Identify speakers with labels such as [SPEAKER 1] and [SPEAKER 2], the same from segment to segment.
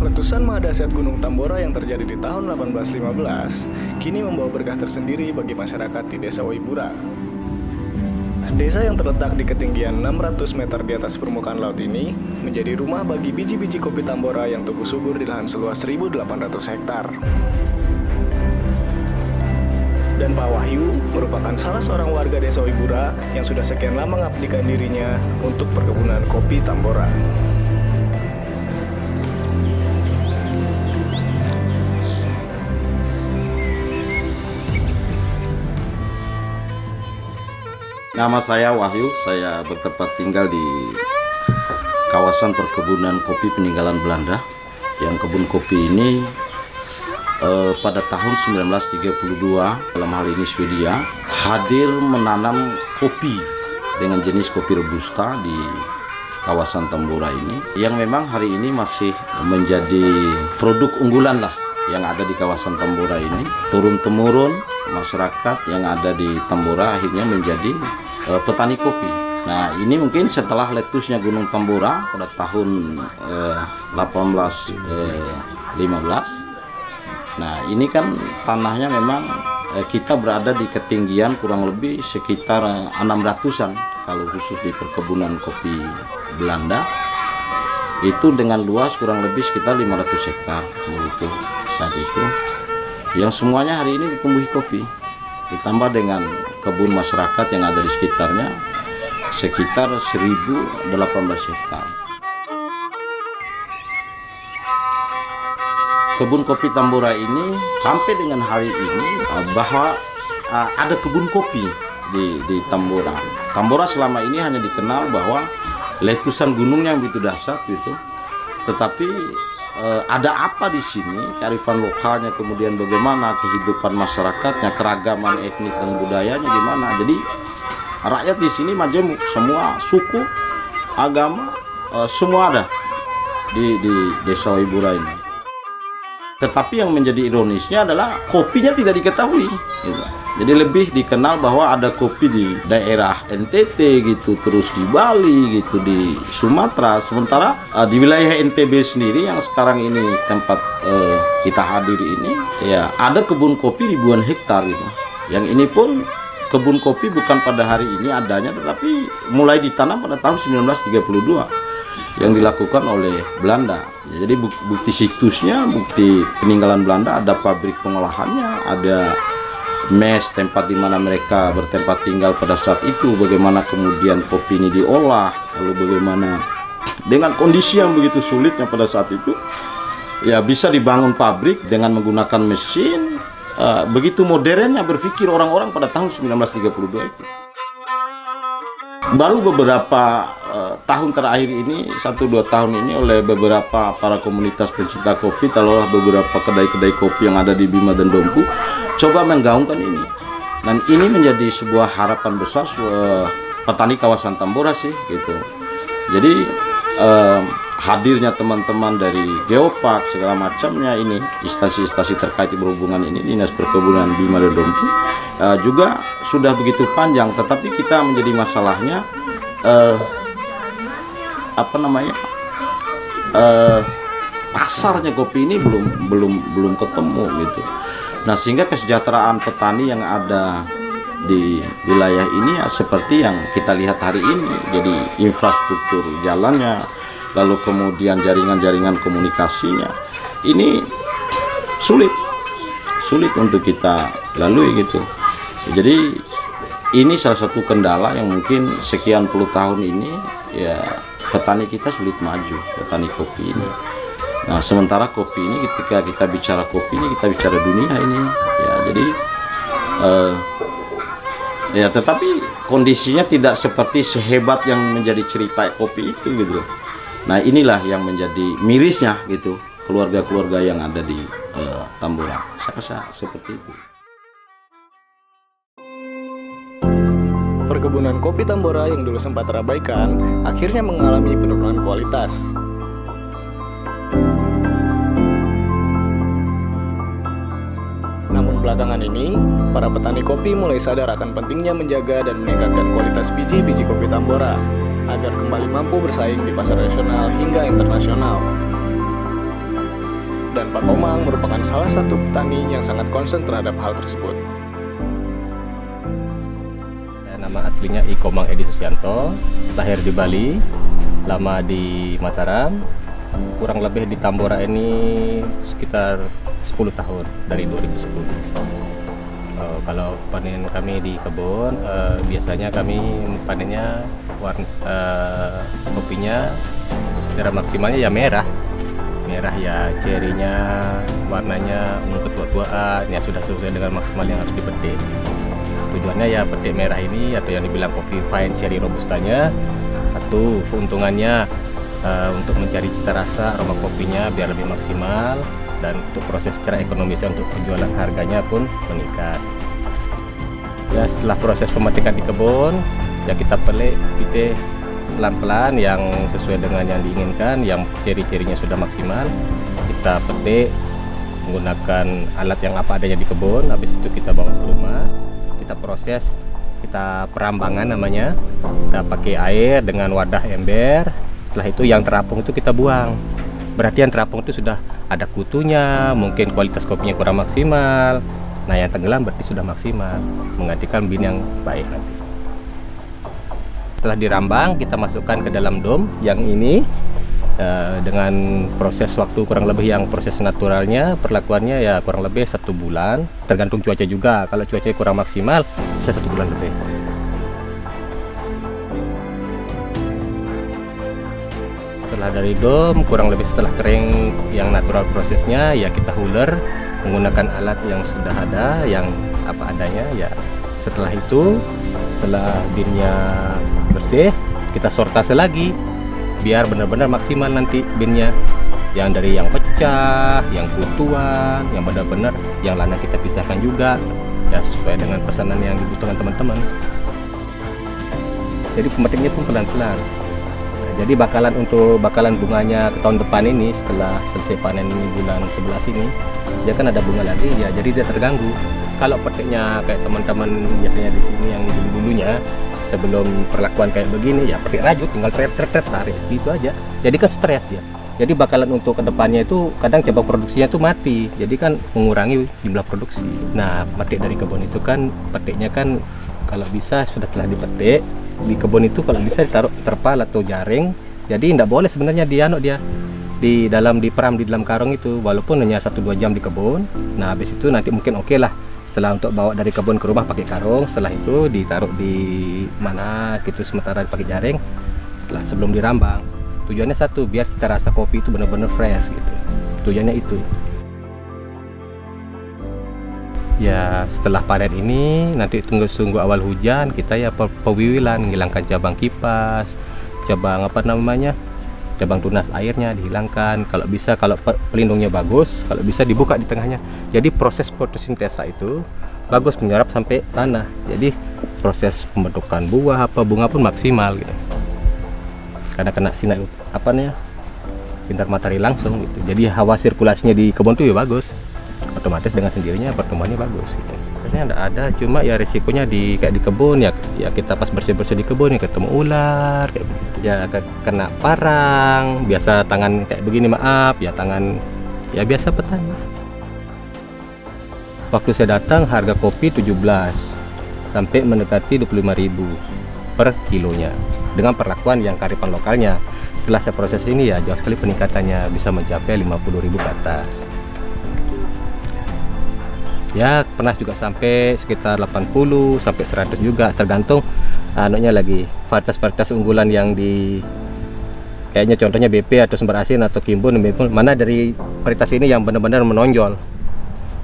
[SPEAKER 1] Letusan mahadasyat Gunung Tambora yang terjadi di tahun 1815 kini membawa berkah tersendiri bagi masyarakat di Desa Waibura. Desa yang terletak di ketinggian 600 meter di atas permukaan laut ini menjadi rumah bagi biji-biji kopi Tambora yang tumbuh subur di lahan seluas 1.800 hektar. Dan Pak Wahyu merupakan salah seorang warga Desa Waibura yang sudah sekian lama mengabdikan dirinya untuk perkebunan kopi Tambora.
[SPEAKER 2] Nama saya Wahyu, saya bertempat tinggal di kawasan perkebunan kopi peninggalan Belanda. Yang kebun kopi ini pada tahun 1932, dalam hal ini Swedia, hadir menanam kopi dengan jenis kopi Robusta di kawasan Tambora ini, yang memang hari ini masih menjadi produk unggulan lah yang ada di kawasan Tambora ini. Turun-temurun masyarakat yang ada di Tambora akhirnya menjadi petani kopi. Nah, ini mungkin setelah letusnya Gunung Tambora pada tahun 1815. Nah, ini kan tanahnya memang kita berada di ketinggian kurang lebih sekitar 600-an kalau khusus di perkebunan kopi Belanda. Itu dengan luas kurang lebih sekitar 500 hektar begitu saat itu. Yang semuanya hari ini ditumbuhi kopi. Ditambah dengan kebun masyarakat yang ada di sekitarnya sekitar 1.018 hektar. Kebun kopi Tambora ini sampai dengan hari ini bahwa ada kebun kopi di Tambora. Tambora selama ini hanya dikenal bahwa letusan gunungnya yang begitu dahsyat gitu. Tetapi ada apa di sini, kearifan lokalnya, kemudian bagaimana kehidupan masyarakatnya, keragaman etnik dan budayanya di mana. Jadi rakyat di sini majemuk, semua suku, agama, semua ada di Desa Waibura ini. Tetapi yang menjadi ironisnya adalah kopinya tidak diketahui gitu. Jadi lebih dikenal bahwa ada kopi di daerah NTT gitu, terus di Bali gitu, di Sumatera. Sementara di wilayah NTB sendiri yang sekarang ini tempat kita hadir ini, ya ada kebun kopi ribuan hektar gitu. Yang ini pun kebun kopi bukan pada hari ini adanya, tetapi mulai ditanam pada tahun 1932 yang dilakukan oleh Belanda. Jadi bukti situsnya, bukti peninggalan Belanda, ada pabrik pengolahannya, ada mes tempat di mana mereka bertempat tinggal pada saat itu, bagaimana kemudian kopi ini diolah, lalu bagaimana dengan kondisi yang begitu sulitnya pada saat itu ya bisa dibangun pabrik dengan menggunakan mesin. Begitu modernnya berpikir orang-orang pada tahun 1932 itu. Baru beberapa tahun terakhir ini, 1-2 tahun ini, oleh beberapa para komunitas pencinta kopi, taruhlah beberapa kedai-kedai kopi yang ada di Bima dan Dompu, coba menggaungkan ini. Dan ini menjadi sebuah harapan besar petani kawasan Tambora sih gitu. Jadi hadirnya teman-teman dari Geopark segala macamnya ini, instansi-instansi terkait berhubungan ini, Dinas Perkebunan Bima dan Dompu juga sudah begitu panjang, tetapi kita menjadi masalahnya pasarnya kopi ini belum ketemu gitu. Nah, sehingga kesejahteraan petani yang ada di wilayah ini ya, seperti yang kita lihat hari ini. Jadi infrastruktur jalannya, lalu kemudian jaringan-jaringan komunikasinya ini sulit untuk kita lalui gitu. Jadi ini salah satu kendala yang mungkin sekian puluh tahun ini ya petani kita sulit maju, petani kopi ini. Nah, sementara kopi ini, ketika kita bicara kopi ini, kita bicara dunia ini ya. Jadi ya tetapi kondisinya tidak seperti sehebat yang menjadi cerita kopi itu gitu. Nah, inilah yang menjadi mirisnya gitu, keluarga-keluarga yang ada di Tambora. Saya rasa seperti itu.
[SPEAKER 1] Perkebunan kopi Tambora yang dulu sempat terabaikan akhirnya mengalami penurunan kualitas. Namun belakangan ini, para petani kopi mulai sadar akan pentingnya menjaga dan meningkatkan kualitas biji-biji kopi Tambora agar kembali mampu bersaing di pasar nasional hingga internasional. dan Pak Komang merupakan salah satu petani yang sangat concern terhadap hal tersebut.
[SPEAKER 3] Nama aslinya I Komang Edi Susianto, lahir di Bali, lama di Mataram, kurang lebih di Tambora ini sekitar 10 tahun dari 2010. Kalau panen kami di kebun, biasanya kami panennya kopinya secara maksimalnya ya merah ya, cerinya warnanya ungu ketua-tuaan ya, sudah sesuai dengan maksimal yang harus dipetik. Tujuannya ya petik merah ini atau yang dibilang kopi fine cherry robustanya, satu keuntungannya untuk mencari cita rasa aroma kopinya biar lebih maksimal, dan untuk proses secara ekonomisnya untuk penjualan harganya pun meningkat. Ya, setelah proses pemetikan di kebun ya kita petik pelan-pelan yang sesuai dengan yang diinginkan, yang ciri-cirinya sudah maksimal kita petik menggunakan alat yang apa adanya di kebun. Habis itu kita bawa ke rumah, kita proses, kita perambangan namanya, kita pakai air dengan wadah ember. Setelah itu yang terapung itu kita buang, berarti yang terapung itu sudah ada kutunya, mungkin kualitas kopinya kurang maksimal. Nah yang tenggelam berarti sudah maksimal, menggantikan bin yang baik nanti. Setelah dirambang kita masukkan ke dalam dom yang ini dengan proses waktu kurang lebih, yang proses naturalnya perlakuannya ya kurang lebih 1 bulan, tergantung cuaca juga. Kalau cuaca kurang maksimal bisa 1 bulan lebih. Setelah dari dom kurang lebih setelah kering yang natural prosesnya ya kita huler menggunakan alat yang sudah ada yang apa adanya ya. Setelah itu, setelah binnya bersih, kita sortase lagi biar benar-benar maksimal nanti binnya, yang dari yang pecah, yang kutuan, yang benar-benar yang lana kita pisahkan juga ya sesuai dengan pesanan yang dibutuhkan teman-teman. Jadi pemetiknya pun pelan-pelan. Jadi bakalan bunganya ke tahun depan ini, setelah selesai panen ini bulan 11 ini, dia kan ada bunga lagi ya, jadi dia terganggu. Kalau petiknya kayak teman-teman biasanya di sini yang dulunya sebelum perlakuan kayak begini ya petik rajut, tinggal tarik gitu aja. Jadi kan stres dia. Jadi bakalan untuk kedepannya itu kadang cabang produksinya tuh mati, jadi kan mengurangi jumlah produksi. Nah petik dari kebun itu kan petiknya kan kalau bisa sudah telah dipetik di kebun itu kalau bisa ditaruh terpal atau jaring. Jadi tidak boleh sebenarnya dia diperam di dalam karung itu, walaupun hanya 1-2 jam di kebun. Nah habis itu nanti mungkin oke lah setelah untuk bawa dari kebun ke rumah pakai karung, setelah itu ditaruh di mana gitu sementara pakai jaring setelah sebelum dirambang. Tujuannya satu, biar cita rasa kopi itu benar-benar fresh gitu, tujuannya itu. Ya setelah panen ini nanti tunggu awal hujan kita ya pewiwilan, menghilangkan cabang kipas, cabang cabang tunas airnya dihilangkan. Kalau bisa, kalau pelindungnya bagus, kalau bisa dibuka di tengahnya. Jadi proses fotosintesa itu bagus menyerap sampai tanah. Jadi proses pembentukan bunga pun maksimal gitu. Karena kena sinar sinar matahari langsung gitu. Jadi hawa sirkulasinya di kebun tuh ya bagus. Otomatis dengan sendirinya pertumbuhannya bagus gitu. Sebenarnya ada, cuma ya risikonya kayak di kebun ya kita pas bersih-bersih di kebun ya ketemu ular kayak gitu. Ya kena parang, biasa tangan kayak begini ya tangan ya biasa petani. Waktu saya datang harga kopi 17 sampai mendekati 25.000 per kilonya dengan perlakuan yang kearifan lokalnya. Setelah saya proses ini ya jauh sekali peningkatannya, bisa mencapai 50.000 ke atas. Ya pernah juga sampai sekitar 80 sampai 100 juga, tergantung lagi varietas unggulan yang kayaknya contohnya BP atau Sumber Asin atau Kimbun, mana dari varietas ini yang benar-benar menonjol.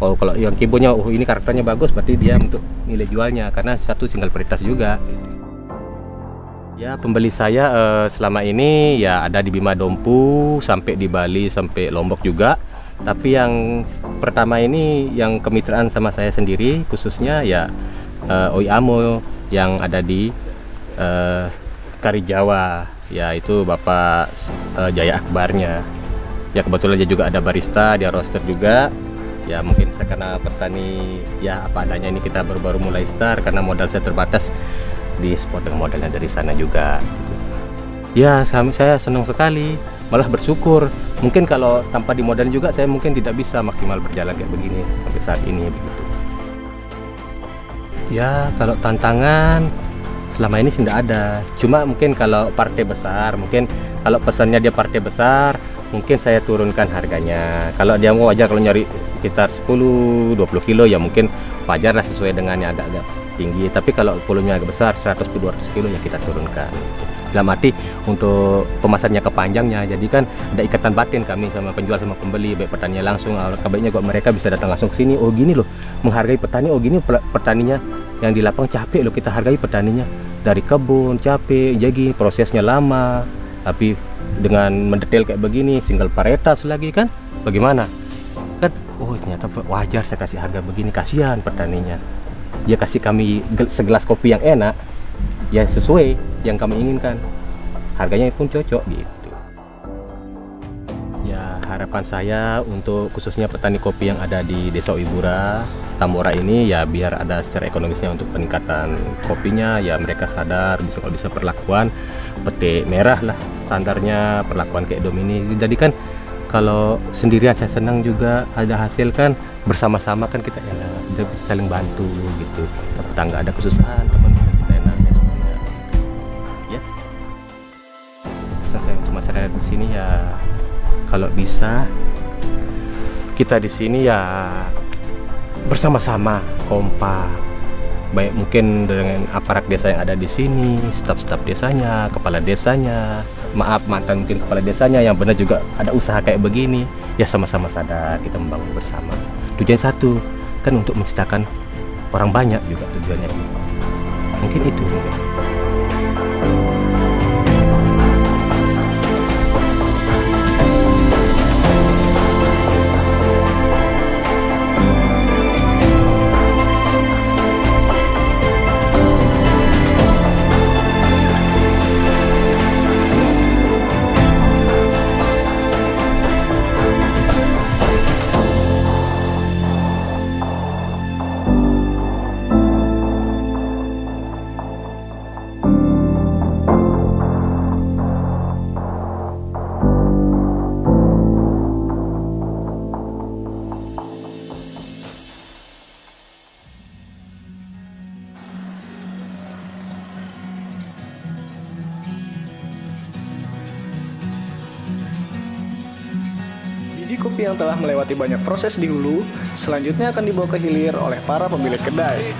[SPEAKER 3] Oh kalau yang Kimbunnya ini karakternya bagus, berarti dia untuk nilai jualnya karena satu single varietas juga. Ya pembeli saya selama ini ya ada di Bima Dompu sampai di Bali sampai Lombok juga. Tapi yang pertama ini yang kemitraan sama saya sendiri khususnya ya Oiamo yang ada di Karijawa, yaitu Bapak Jaya Akbarnya. Ya kebetulan dia juga ada barista, dia roaster juga. Ya mungkin saya karena petani ya apa adanya ini kita baru-baru mulai start karena modal saya terbatas, di support dengan modalnya dari sana juga. Ya saya senang sekali malah bersyukur. Mungkin kalau tanpa dimodalin juga saya mungkin tidak bisa maksimal berjalan kayak begini sampai saat ini begitu. Ya kalau tantangan selama ini sih tidak ada. Cuma mungkin kalau partai besar, mungkin kalau pesannya dia partai besar, mungkin saya turunkan harganya. Kalau dia mau wajar kalau nyari sekitar 10-20 kilo ya mungkin wajar lah sesuai dengan yang agak-agak tinggi. Tapi kalau volume agak besar 100-200 kilo ya kita turunkan. Dalam arti untuk pemasannya ke panjangnya, jadi kan ada ikatan batin kami sama penjual sama pembeli, baik petaninya langsung. Kabarnya kok mereka bisa datang langsung ke sini, oh gini loh menghargai petani, oh gini petaninya yang di lapang capek loh, kita hargai petaninya dari kebun capek, jadi prosesnya lama, tapi dengan mendetail kayak begini, single varietas lagi kan, bagaimana kan? Oh ternyata wajar saya kasih harga begini, kasihan petaninya, dia kasih kami segelas kopi yang enak, ya sesuai yang kami inginkan, harganya pun cocok gitu. Ya harapan saya untuk khususnya petani kopi yang ada di Desa Oibura, Tambora ini ya biar ada secara ekonomisnya untuk peningkatan kopinya, ya mereka sadar kalau bisa perlakuan petik merah lah standarnya, perlakuan kayak dom ini. Jadi kan kalau sendirian saya senang juga, ada hasil kan bersama-sama kan kita enak, kita bisa saling bantu gitu. Tetangga ada kesusahan, teman bisa kita enak ya semuanya. Ya. Pesan saya untuk masyarakat di sini ya kalau bisa kita di sini ya bersama-sama kompak, baik mungkin dengan aparat desa yang ada di sini, staf-staf desanya, kepala desanya, maaf mantan mungkin kepala desanya yang benar juga ada usaha kayak begini, ya sama-sama sadar kita membangun bersama. Tujuan satu kan untuk menciptakan orang banyak juga tujuannya ini. Mungkin itu.
[SPEAKER 1] Biji kopi yang telah melewati banyak proses di hulu, selanjutnya akan dibawa ke hilir oleh para pemilik kedai.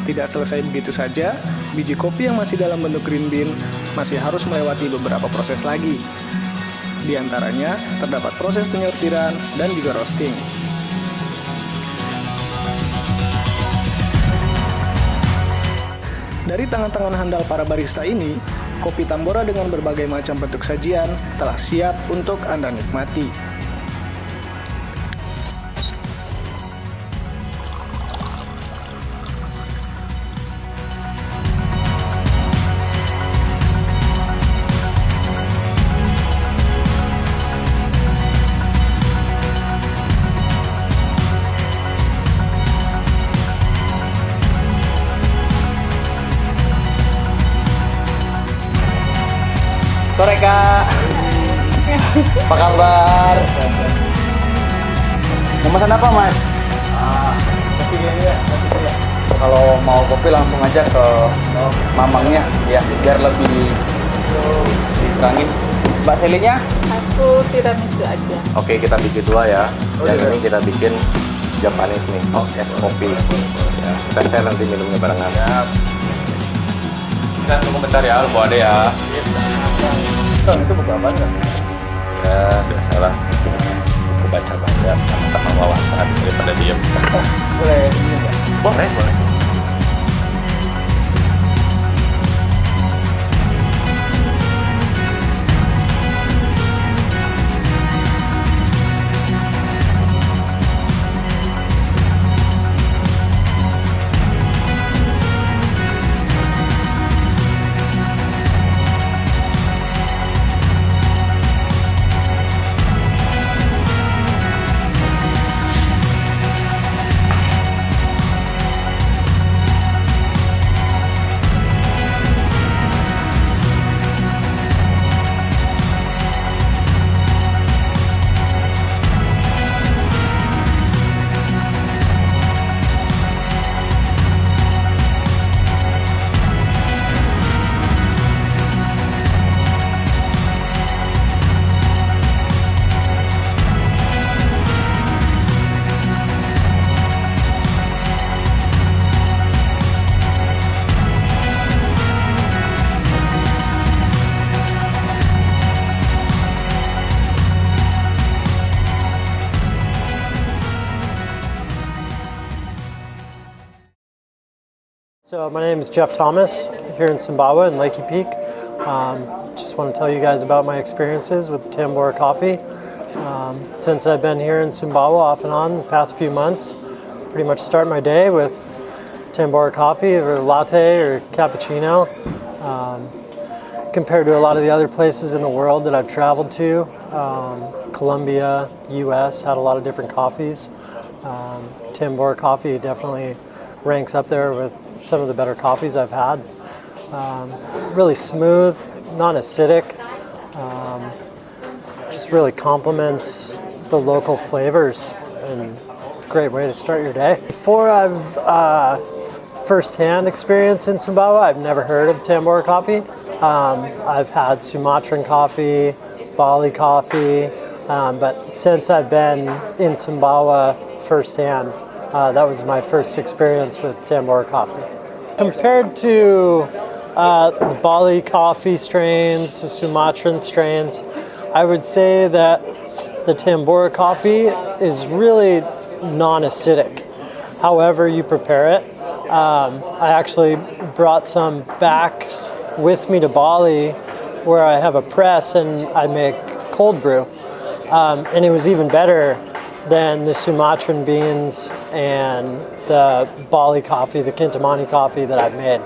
[SPEAKER 1] Tidak selesai begitu saja, biji kopi yang masih dalam bentuk green bean masih harus melewati beberapa proses lagi. Di antaranya, terdapat proses penyortiran dan juga roasting. Dari tangan-tangan handal para barista ini, kopi Tambora dengan berbagai macam bentuk sajian telah siap untuk Anda nikmati.
[SPEAKER 4] Sore Kak, apa kabar? Mau pesan apa Mas?
[SPEAKER 1] Kopi ya.
[SPEAKER 4] Kalau mau kopi langsung aja ke mamangnya, ya biar lebih diterangin. Mbak Selinya?
[SPEAKER 5] Aku tiramisu aja.
[SPEAKER 4] Oke, kita bikin dua ya. Yang ini kita bikin Japanese nih, es kopi. Ya, kita share nanti minumnya barengan. Kita tunggu bentar ya, lu bawa deh ya.
[SPEAKER 1] Itu buku apa enggak?
[SPEAKER 4] Ya, biasalah. Aku baca-baca sama wawasan daripada diem.
[SPEAKER 1] Boleh ini enggak?
[SPEAKER 4] Boleh.
[SPEAKER 6] So my name is Jeff Thomas here in Sumbawa in Lakey Peak. Just want to tell you guys about my experiences with the Tambora coffee. Since I've been here in Sumbawa off and on the past few months, pretty much start my day with Tambora coffee or latte or cappuccino. Compared to a lot of the other places in the world that I've traveled to, Colombia, US, had a lot of different coffees. Tambora coffee definitely ranks up there with some of the better coffees I've had. Really smooth, non-acidic, just really complements the local flavors and great way to start your day. Before I've first-hand experience in Sumbawa, I've never heard of Tambora coffee. I've had Sumatran coffee, Bali coffee, but since I've been in Sumbawa firsthand, that was my first experience with Tambora coffee. Compared to the Bali coffee strains, the Sumatran strains, I would say that the Tambora coffee is really non-acidic. However you prepare it. I actually brought some back with me to Bali where I have a press and I make cold brew. And it was even better than the Sumatran beans and the Bali coffee, the Kintamani coffee that I've made.